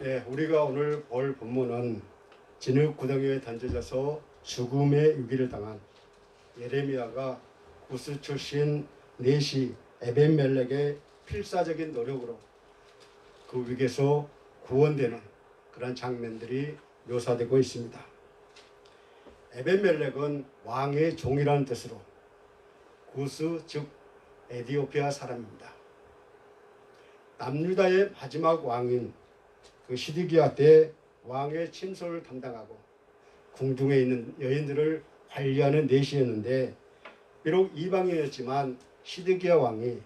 네, 우리가 오늘 볼 본문은 진흙 구덩이에 던져져서 죽음의 위기를 당한 예레미야가 구스 출신 내시 에벤멜렉의 필사적인 노력으로 그 위기에서 구원되는 그런 장면들이 묘사되고 있습니다. 에벤멜렉은 왕의 종이라는 뜻으로 구스 즉 에디오피아 사람입니다. 남유다의 마지막 왕인 그 시드기야 때 왕의 침소를 담당하고 궁중에 있는 여인들을 관리하는 내시였는데, 비록 이방인이었지만 시드기야 왕이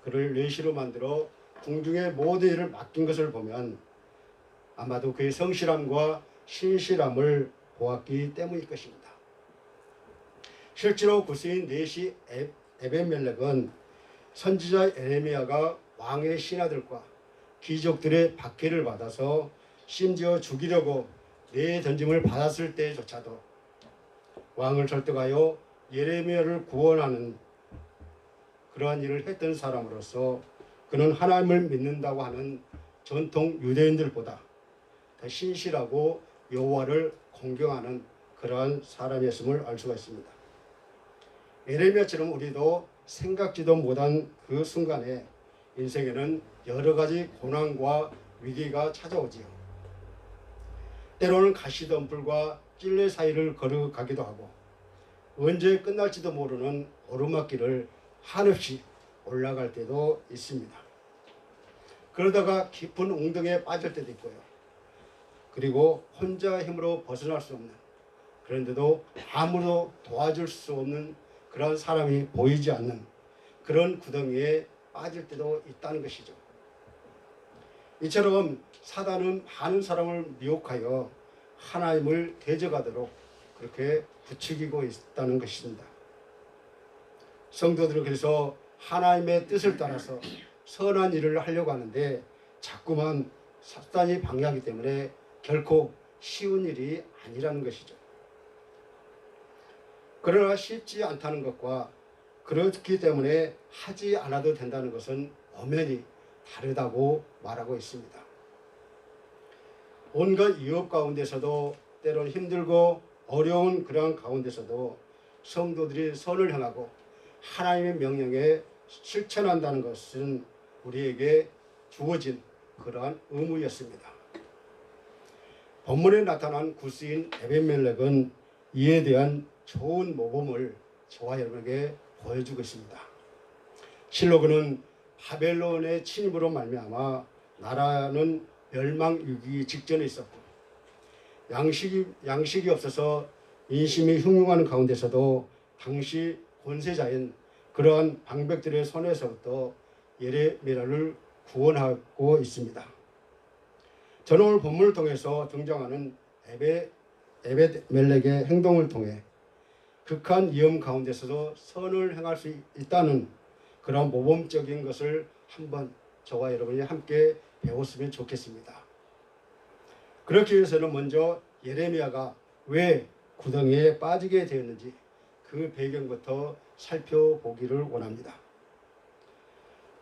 그를 내시로 만들어 궁중의 모든 일을 맡긴 것을 보면 아마도 그의 성실함과 신실함을 보았기 때문일 것입니다. 실제로 구스인 내시 에벤멜렉은 선지자 에레미야가 왕의 신하들과 귀족들의 박해를 받아서 심지어 죽이려고 내던짐을 받았을 때조차도 왕을 설득하여 예레미야를 구원하는 그러한 일을 했던 사람으로서 그는 하나님을 믿는다고 하는 전통 유대인들보다 더 신실하고 여호와를 공경하는 그러한 사람이었음을 알 수가 있습니다. 예레미야처럼 우리도 생각지도 못한 그 순간에 인생에는 여러 가지 고난과 위기가 찾아오지요. 때로는 가시덤불과 찔레 사이를 걸어가기도 하고 언제 끝날지도 모르는 오르막길을 한없이 올라갈 때도 있습니다. 그러다가 깊은 웅덩이에 빠질 때도 있고요. 그리고 혼자 힘으로 벗어날 수 없는, 그런데도 아무도 도와줄 수 없는 그런 사람이 보이지 않는 그런 구덩이에 빠질 때도 있다는 것이죠. 이처럼 사단은 많은 사람을 미혹하여 하나님을 대적하도록 그렇게 부추기고 있다는 것입니다. 성도들은 그래서 하나님의 뜻을 따라서 선한 일을 하려고 하는데 자꾸만 사단이 방해하기 때문에 결코 쉬운 일이 아니라는 것이죠. 그러나 쉽지 않다는 것과 그렇기 때문에 하지 않아도 된다는 것은 엄연히 다르다고 말하고 있습니다. 온갖 위협 가운데서도 때론 힘들고 어려운 그러한 가운데서도 성도들이 선을 행하고 하나님의 명령에 실천한다는 것은 우리에게 주어진 그러한 의무였습니다. 본문에 나타난 구스인 에벤멜렉은 이에 대한 좋은 모범을 저와 여러분에게 보여주고 있습니다. 실로 그는 바벨론의 침입으로 말미암아 나라는 멸망 위기 직전에 있었고 양식이 없어서 인심이 흉흉하는 가운데서도 당시 권세자인 그러한 방백들의 손에서부터 예레미야를 구원하고 있습니다. 저는 오늘 본문을 통해서 등장하는 에벳멜렉의 행동을 통해 극한 위험 가운데서도 선을 행할 수 있다는 그런 모범적인 것을 한번 저와 여러분이 함께 배웠으면 좋겠습니다. 그렇기 위해서는 먼저 예레미야가 왜 구덩이에 빠지게 되었는지 그 배경부터 살펴보기를 원합니다.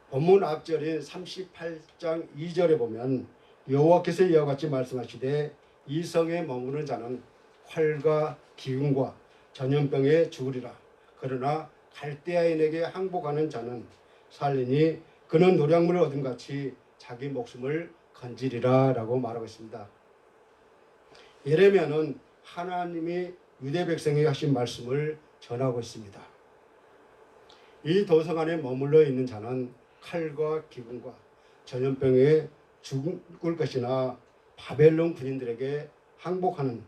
본문 앞절인 38장 2절에 보면 여호와께서 이와 같이 말씀하시되 이 성에 머무는 자는 활과 기근과 전염병에 죽으리라. 그러나 갈대아인에게 항복하는 자는 살리니 그는 노량물을 얻은 같이 자기 목숨을 건지리라 라고 말하고 있습니다. 예레미야는 하나님이 유대 백성에게 하신 말씀을 전하고 있습니다. 이 도성 안에 머물러 있는 자는 칼과 기근과 전염병에 죽을 것이나 바벨론 군인들에게 항복하는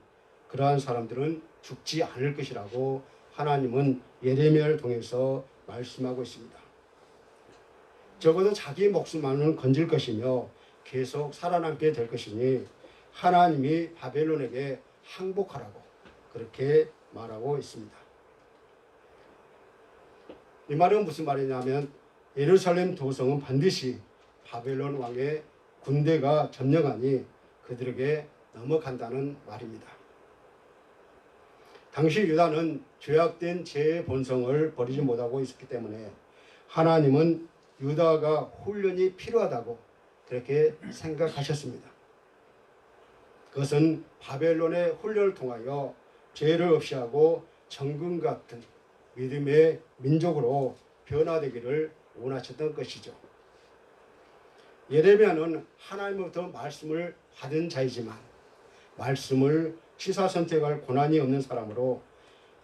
그러한 사람들은 죽지 않을 것이라고 하나님은 예레미야를 통해서 말씀하고 있습니다. 적어도 자기 목숨만은 건질 것이며 계속 살아남게 될 것이니 하나님이 바벨론에게 항복하라고 그렇게 말하고 있습니다. 이 말은 무슨 말이냐면 예루살렘 도성은 반드시 바벨론 왕의 군대가 점령하니 그들에게 넘어간다는 말입니다. 당시 유다는 죄악된 죄의 본성을 버리지 못하고 있었기 때문에 하나님은 유다가 훈련이 필요하다고 그렇게 생각하셨습니다. 그것은 바벨론의 훈련을 통하여 죄를 없이하고 정금 같은 믿음의 민족으로 변화되기를 원하셨던 것이죠. 예레미야는 하나님으로부터 말씀을 받은 자이지만 말씀을 취사 선택할 고난이 없는 사람으로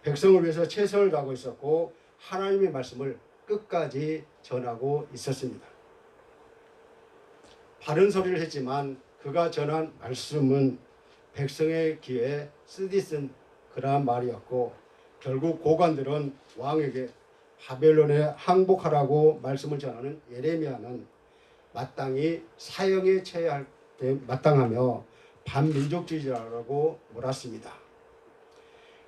백성을 위해서 최선을 다하고 있었고 하나님의 말씀을 끝까지 전하고 있었습니다. 바른 소리를 했지만 그가 전한 말씀은 백성의 귀에 쓰디쓴 그러한 말이었고 결국 고관들은 왕에게 바벨론에 항복하라고 말씀을 전하는 예레미야는 마땅히 사형에 처해야 할 마땅하며 반민족주의자라고 몰았습니다.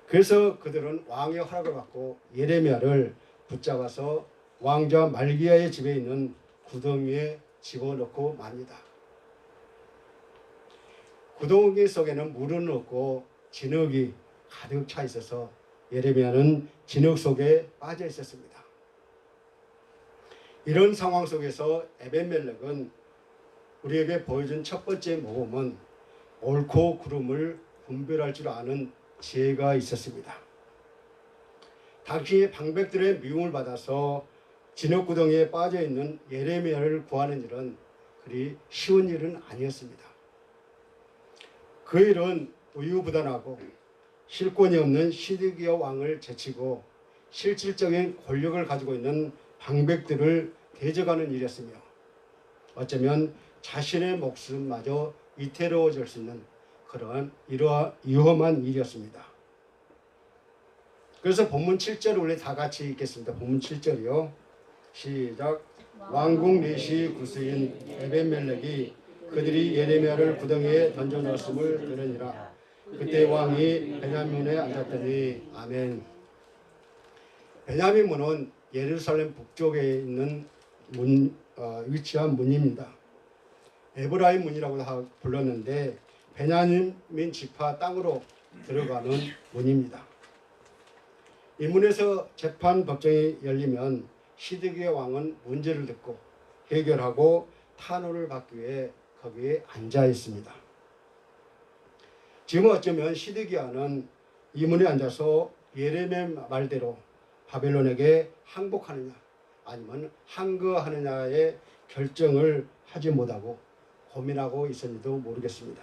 그래서 그들은 왕의 허락을 받고 예레미야를 붙잡아서 왕자 말기야의 집에 있는 구덩이에 집어넣고 맙니다. 구덩이 속에는 물은 없고 진흙이 가득 차 있어서 예레미야는 진흙 속에 빠져 있었습니다. 이런 상황 속에서 에벤멜렉은 우리에게 보여준 첫 번째 모범은 옳고 그름을 분별할 줄 아는 지혜가 있었습니다. 당시 방백들의 미움을 받아서 진흙구덩이에 빠져있는 예레미야를 구하는 일은 그리 쉬운 일은 아니었습니다. 그 일은 우유부단하고 실권이 없는 시드기야 왕을 제치고 실질적인 권력을 가지고 있는 방백들을 대적하는 일이었으며 어쩌면 자신의 목숨마저 위태로워질 수 있는 그러한 위험한 일이었습니다. 그래서 본문 7절을 우리 다 같이 읽겠습니다. 본문 7절이요. 시작. 왕궁 내시 구스인 에벤멜렉이 그들이 예레미야를 구덩이에 던져 넣었음을 들으니라. 그때 왕이 베냐민에 앉았더니. 아멘. 베냐민 문은 예루살렘 북쪽에 있는 위치한 문입니다. 에브라임 문이라고 불렀는데 베냐민 지파 땅으로 들어가는 문입니다. 이 문에서 재판 법정이 열리면 시드기야 왕은 문제를 듣고 해결하고 탄원을 받기 위해 거기에 앉아 있습니다. 지금 어쩌면 시드기야는 이 문에 앉아서 예레미야 말대로 바벨론에게 항복하느냐 아니면 항거하느냐의 결정을 하지 못하고 고민하고 있었는지도 모르겠습니다.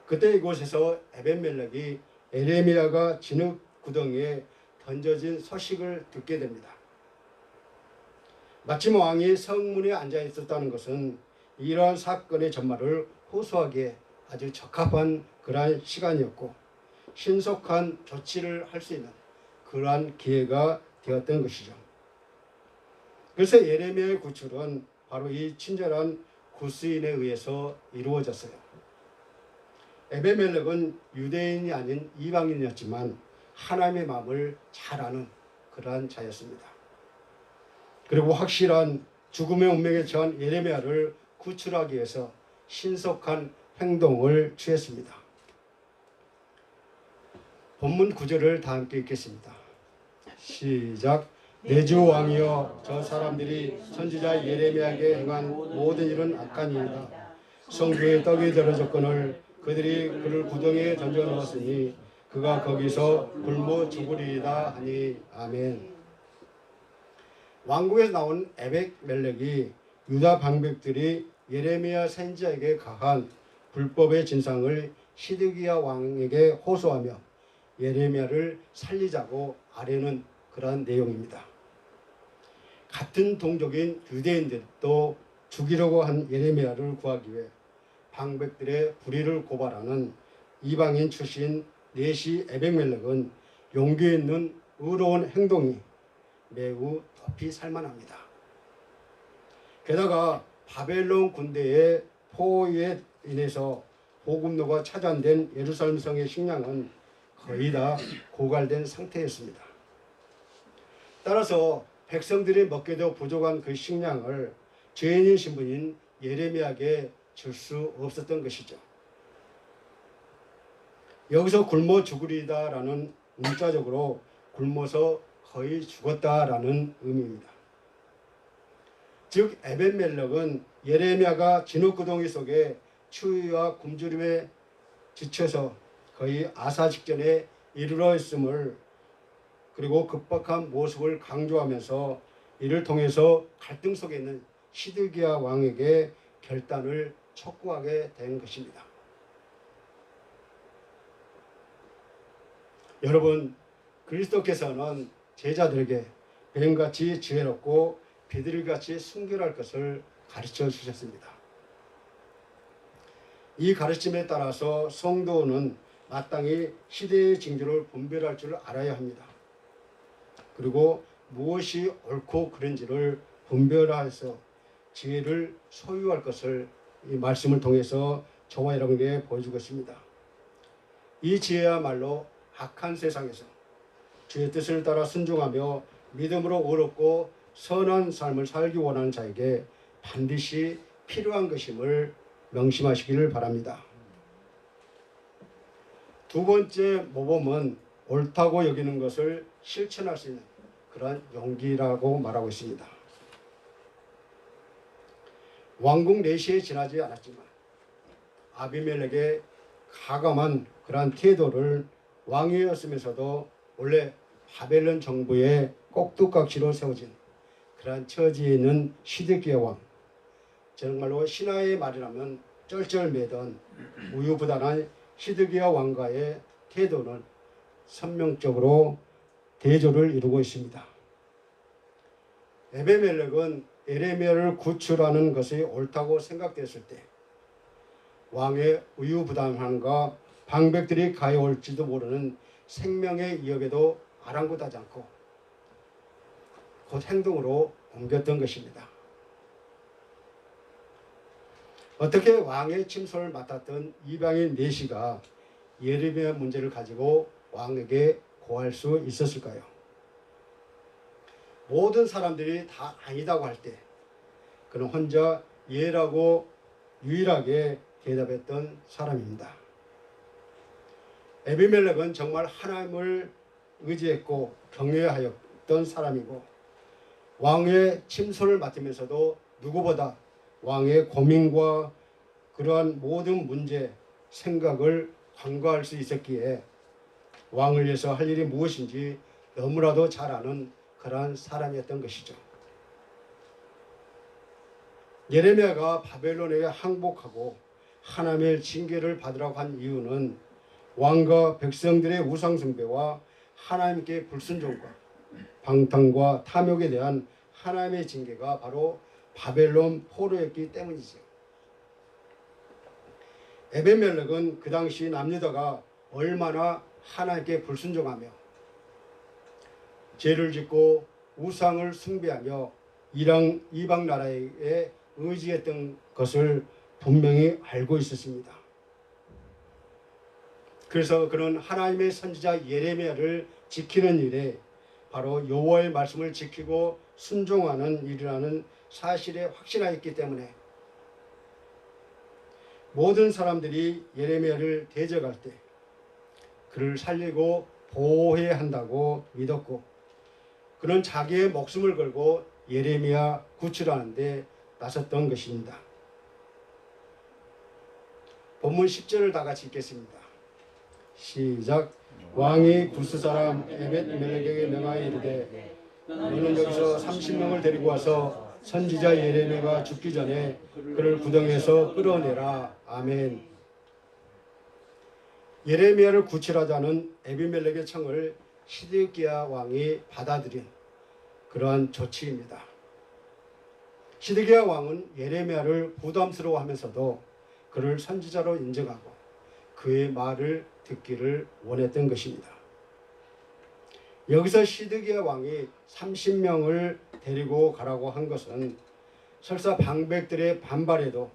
그때 이곳에서 에벤멜렉이 예레미야가 진흙 구덩이에 던져진 소식을 듣게 됩니다. 마침 왕이 성문에 앉아 있었다는 것은 이러한 사건의 전말을 호소하기에 아주 적합한 그러한 시간이었고 신속한 조치를 할 수 있는 그러한 기회가 되었던 것이죠. 그래서 예레미야의 구출은 바로 이 친절한 구스인에 의해서 이루어졌어요. 에벤멜렉은 유대인이 아닌 이방인이었지만 하나님의 마음을 잘 아는 그러한 자였습니다. 그리고 확실한 죽음의 운명에 처한 예레미야를 구출하기 위해서 신속한 행동을 취했습니다. 본문 9절을 다 함께 읽겠습니다. 시작. 내 주 왕이여 저 사람들이 선지자 예레미야에게 행한 모든 일은 악한 일이다. 성중에 떡이 들어졌거늘 그들이 그를 구덩이에 던져 넣었으니 그가 거기서 굶어 죽으리이다 하니. 아멘. 왕궁에서 나온 에벤멜렉이 유다 방백들이 예레미야 선지자에게 가한 불법의 진상을 시드기야 왕에게 호소하며 예레미야를 살리자고 아뢰는 그러한 내용입니다. 같은 동족인 유대인들도 죽이려고 한 예레미야를 구하기 위해 방백들의 불의를 고발하는 이방인 출신 내시 에벤멜렉은 용기 있는 의로운 행동이 매우 높이 살만합니다. 게다가 바벨론 군대의 포위에 인해서 보급로가 차단된 예루살렘 성의 식량은 거의 다 고갈된 상태였습니다. 따라서 백성들이 먹게도 부족한 그 식량을 죄인인 신분인 예레미야에게 줄 수 없었던 것이죠. 여기서 굶어 죽으리다라는 문자적으로 굶어서 거의 죽었다라는 의미입니다. 즉 에벤멜렉은 예레미야가 진흙구덩이 속에 추위와 굶주림에 지쳐서 거의 아사 직전에 이르러 있음을, 그리고 급박한 모습을 강조하면서 이를 통해서 갈등 속에 있는 시드기야 왕에게 결단을 촉구하게 된 것입니다. 여러분, 그리스도께서는 제자들에게 뱀같이 지혜롭고 비둘기같이 순결할 것을 가르쳐 주셨습니다. 이 가르침에 따라서 성도는 마땅히 시대의 징조를 분별할 줄 알아야 합니다. 그리고 무엇이 옳고 그른지를 분별하여서 지혜를 소유할 것을 이 말씀을 통해서 저와 여러분에게 보여주고 있습니다. 이 지혜야말로 악한 세상에서 주의 뜻을 따라 순종하며 믿음으로 의롭고 선한 삶을 살기 원하는 자에게 반드시 필요한 것임을 명심하시기를 바랍니다. 두 번째 모범은 옳다고 여기는 것을 실천할 수 있는 그런 용기라고 말하고 있습니다. 왕국 내시에 지나지 않았지만 아비멜렉의 가감한 그러한 태도를 왕이었으면서도 원래 바벨론 정부의 꼭두각시로 세워진 그러한 처지에 있는 시드기야 왕, 정말로 신하의 말이라면 쩔쩔매던 우유부단한 시드기야 왕과의 태도는 선명적으로 대조를 이루고 있습니다. 에베멜렉은 에레미야를 구출하는 것이 옳다고 생각됐을 때 왕의 우유부단함과 방백들이 가해올지도 모르는 생명의 위협에도 아랑곳하지 않고 곧 행동으로 옮겼던 것입니다. 어떻게 왕의 침소를 맡았던 이방인 내시가 예레미야 문제를 가지고 왕에게 고할 수 있었을까요? 모든 사람들이 다 아니다고 할 때 그는 혼자 예라고 유일하게 대답했던 사람입니다. 에비멜렉은 정말 하나님을 의지했고 경외하였던 사람이고 왕의 침소를 맡으면서도 누구보다 왕의 고민과 그러한 모든 문제, 생각을 관과할 수 있었기에 왕을 위해서 할 일이 무엇인지 너무나도 잘 아는 그러한 사람이었던 것이죠. 예레미야가 바벨론에 항복하고 하나님의 징계를 받으라고 한 이유는 왕과 백성들의 우상숭배와 하나님께 불순종과 방탕과 탐욕에 대한 하나님의 징계가 바로 바벨론 포로였기 때문이죠. 에베멜렉은 그 당시 남유다가 얼마나 하나님께 불순종하며 죄를 짓고 우상을 숭배하며 이방 나라에 의지했던 것을 분명히 알고 있었습니다. 그래서 그는 하나님의 선지자 예레미야를 지키는 일에 바로 여호와의 말씀을 지키고 순종하는 일이라는 사실에 확신하였기 때문에 모든 사람들이 예레미야를 대적할 때 그를 살리고 보호해야 한다고 믿었고 그는 자기의 목숨을 걸고 예레미야 구출하는 데 나섰던 것입니다. 본문 10절을 다 같이 읽겠습니다. 시작. 왕이 구스 사람 에벳멜렉에게 명하여 이르되 너는 여기서 30명을 데리고 와서 선지자 예레미야가 죽기 전에 그를 구덩이에서 끌어내라. 아멘. 예레미야를 구출하자는 에비멜렉의 청을 시드기야 왕이 받아들인 그러한 조치입니다. 시드기야 왕은 예레미야를 부담스러워하면서도 그를 선지자로 인정하고 그의 말을 듣기를 원했던 것입니다. 여기서 시드기야 왕이 30명을 데리고 가라고 한 것은 설사 방백들의 반발에도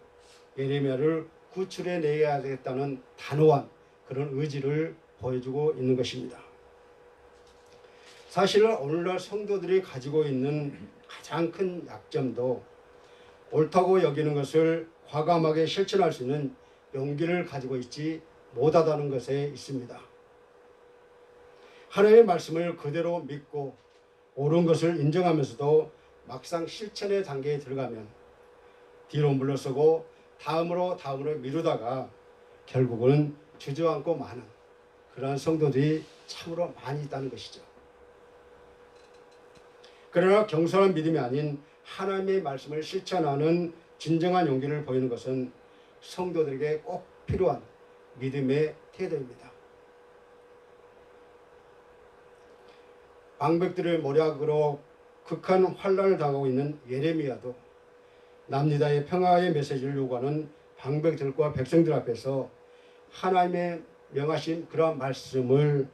예레미야를 구출해내야 되겠다는 단호한 그런 의지를 보여주고 있는 것입니다. 사실 오늘날 성도들이 가지고 있는 가장 큰 약점도 옳다고 여기는 것을 과감하게 실천할 수 있는 용기를 가지고 있지 못하다는 것에 있습니다. 하나님의 말씀을 그대로 믿고 옳은 것을 인정하면서도 막상 실천의 단계에 들어가면 뒤로 물러서고 다음으로 미루다가 결국은 주저앉고 마는 그러한 성도들이 참으로 많이 있다는 것이죠. 그러나 경솔한 믿음이 아닌 하나님의 말씀을 실천하는 진정한 용기를 보이는 것은 성도들에게 꼭 필요한 믿음의 태도입니다. 방백들을 모략으로 극한 환난을 당하고 있는 예레미야도 남유다의 평화의 메시지를 요구하는 방백들과 백성들 앞에서 하나님의 명하신 그러한 말씀을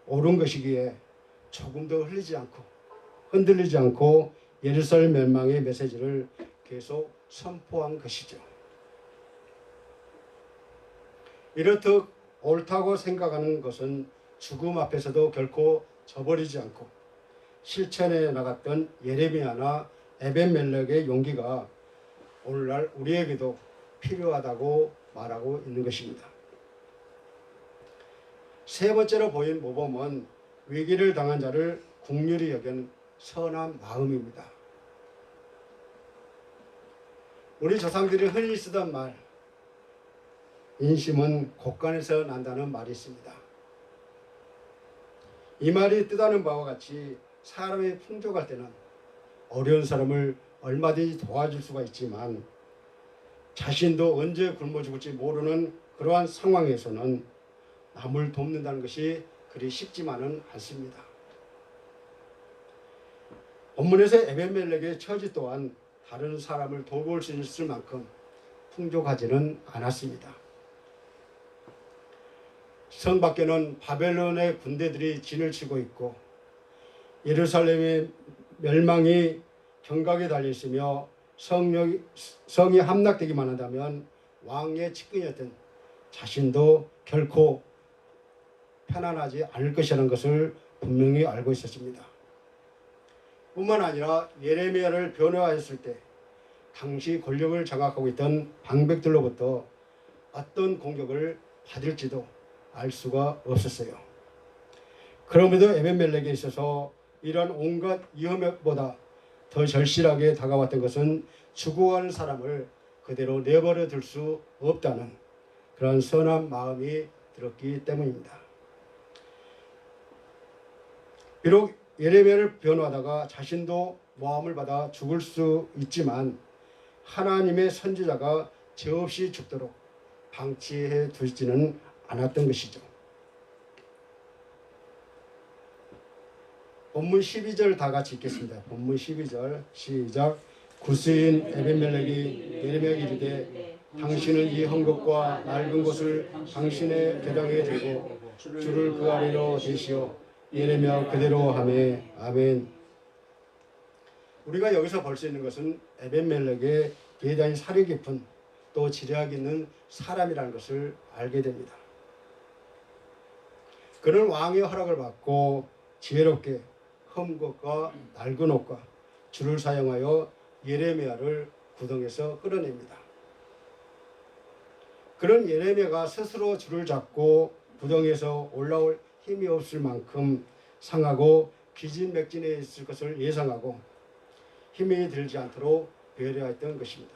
옳은 것이기에 조금도 흔들리지 않고 예루살렘 멸망의 메시지를 계속 선포한 것이죠. 이렇듯 옳다고 생각하는 것은 죽음 앞에서도 결코 저버리지 않고 실천해 나갔던 예레미야나 에벤멜렉의 용기가 오늘날 우리에게도 필요하다고 말하고 있는 것입니다. 세 번째로 보인 모범은 위기를 당한 자를 긍휼히 여기는 선한 마음입니다. 우리 조상들이 흔히 쓰던 말, 인심은 곳간에서 난다는 말이 있습니다. 이 말이 뜻하는 바와 같이 사람이 풍족할 때는 어려운 사람을 얼마든지 도와줄 수가 있지만 자신도 언제 굶어 죽을지 모르는 그러한 상황에서는 남을 돕는다는 것이 그리 쉽지만은 않습니다. 본문에서 에벤멜렉의 처지 또한 다른 사람을 도울 수 있을 만큼 풍족하지는 않았습니다. 성 밖에는 바벨론의 군대들이 진을 치고 있고 예루살렘의 멸망이 경각에 달려 있으며 성이 함락되기만 한다면 왕의 측근이었던 자신도 결코 편안하지 않을 것이라는 것을 분명히 알고 있었습니다. 뿐만 아니라 예레미야를 변호하였을 때 당시 권력을 장악하고 있던 방백들로부터 어떤 공격을 받을지도 알 수가 없었어요. 그럼에도 에벤멜렉에 있어서 이러한 온갖 위험보다 더 절실하게 다가왔던 것은 죽어가는 사람을 그대로 내버려 둘 수 없다는 그런 선한 마음이 들었기 때문입니다. 비록 예레미야를 변호하다가 자신도 모함을 받아 죽을 수 있지만 하나님의 선지자가 죄 없이 죽도록 방치해 두지는 않았던 것이죠. 본문 12절 다 같이 읽겠습니다. 본문 12절 시작. 구스인 에벤멜렉이 예레미야에게 이르되 당신은 이 헝겊과 낡은 곳을 당신의 계당에 들고 줄을 그 아래로 대시어 예레미야 그대로 하매 아멘. 우리가 여기서 볼 수 있는 것은 에벤멜렉의 대단히 사려 깊은 또 지략 있는 사람이라는 것을 알게 됩니다. 그는 왕의 허락을 받고 지혜롭게 흠것과 낡은 옷과 줄을 사용하여 예레미야를 구덩이에서 끌어냅니다. 그런 예레미야가 스스로 줄을 잡고 구덩이에서 올라올 힘이 없을 만큼 상하고 기진맥진해 있을 것을 예상하고 힘이 들지 않도록 배려했던 것입니다.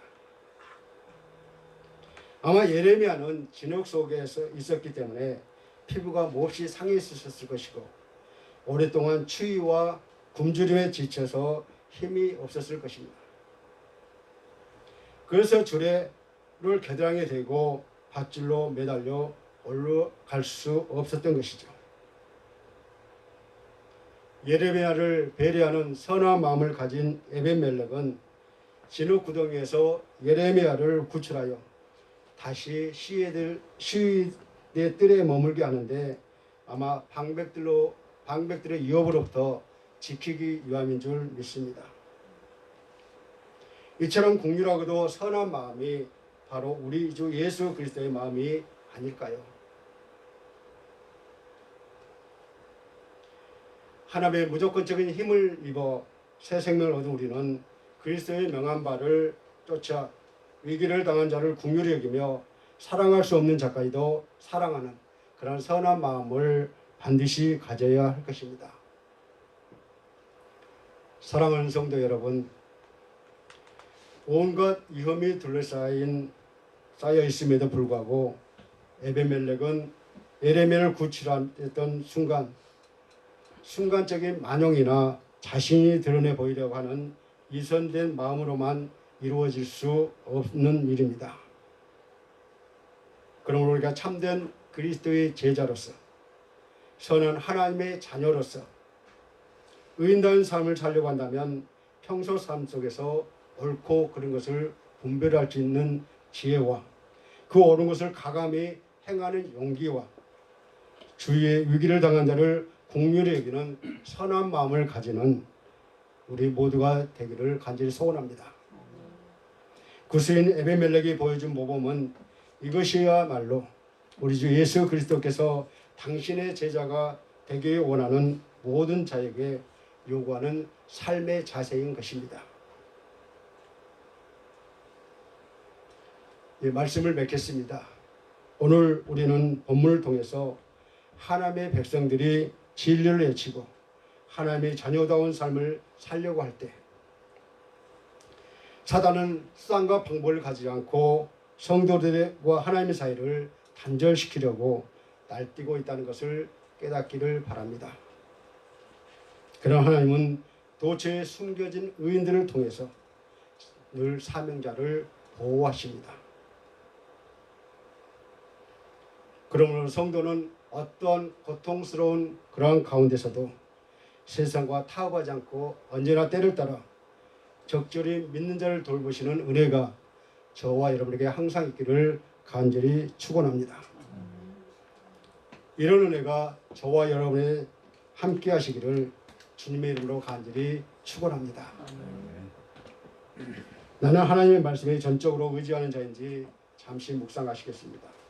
아마 예레미야는 진흙 속에서 있었기 때문에 피부가 몹시 상해 있었을 것이고 오랫동안 추위와 굶주림에 지쳐서 힘이 없었을 것입니다. 그래서 줄을 겨드랑이에 대고 밧줄로 매달려 올라갈 수 없었던 것이죠. 예레미야를 배려하는 선한 마음을 가진 에벤멜렉은 진흙 구덩이에서 예레미야를 구출하여 다시 시위대 뜰에 머물게 하는데 아마 방백들의 위협으로부터 지키기 위함인 줄 믿습니다. 이처럼 긍휼하고도 선한 마음이 바로 우리 주 예수 그리스도의 마음이 아닐까요? 하나님의 무조건적인 힘을 입어 새 생명을 얻은 우리는 그리스도의 명한 바를 쫓아 위기를 당한 자를 긍휼히 여기며 사랑할 수 없는 자까지도 사랑하는 그런 선한 마음을 반드시 가져야 할 것입니다. 사랑하는 성도 여러분, 온갖 위험이 둘러싸인 쌓여 있음에도 불구하고 에베멜렉은 예레미야를 구출했던 순간적인 만용이나 자신이 드러내 보이려고 하는 이선된 마음으로만 이루어질 수 없는 일입니다. 그러므로 우리가 참된 그리스도의 제자로서 선한 하나님의 자녀로서 의인다운 삶을 살려고 한다면 평소 삶 속에서 옳고 그른 것을 분별할 수 있는 지혜와 그 옳은 것을 가감히 행하는 용기와 주위의 위기를 당한 자를 긍휼히 여기는 선한 마음을 가지는 우리 모두가 되기를 간절히 소원합니다. 구스인 에베멜렉이 보여준 모범은 이것이야말로 우리 주 예수 그리스도께서 당신의 제자가 되기 원하는 모든 자에게 요구하는 삶의 자세인 것입니다. 이 말씀을 맺겠습니다. 오늘 우리는 본문을 통해서 하나님의 백성들이 진리를 외치고 하나님의 자녀다운 삶을 살려고 할 때 사단은 수단과 방법을 가지지 않고 성도들과 하나님의 사이를 단절시키려고 날뛰고 있다는 것을 깨닫기를 바랍니다. 그러나 하나님은 도처에 숨겨진 의인들을 통해서 늘 사명자를 보호하십니다. 그러므로 성도는 어떤 고통스러운 그러한 가운데서도 세상과 타협하지 않고 언제나 때를 따라 적절히 믿는 자를 돌보시는 은혜가 저와 여러분에게 항상 있기를 간절히 축원합니다. 이런 은혜가 저와 여러분의 함께 하시기를 주님의 이름으로 간절히 축원합니다. 나는 하나님의 말씀에 전적으로 의지하는 자인지 잠시 묵상하시겠습니다.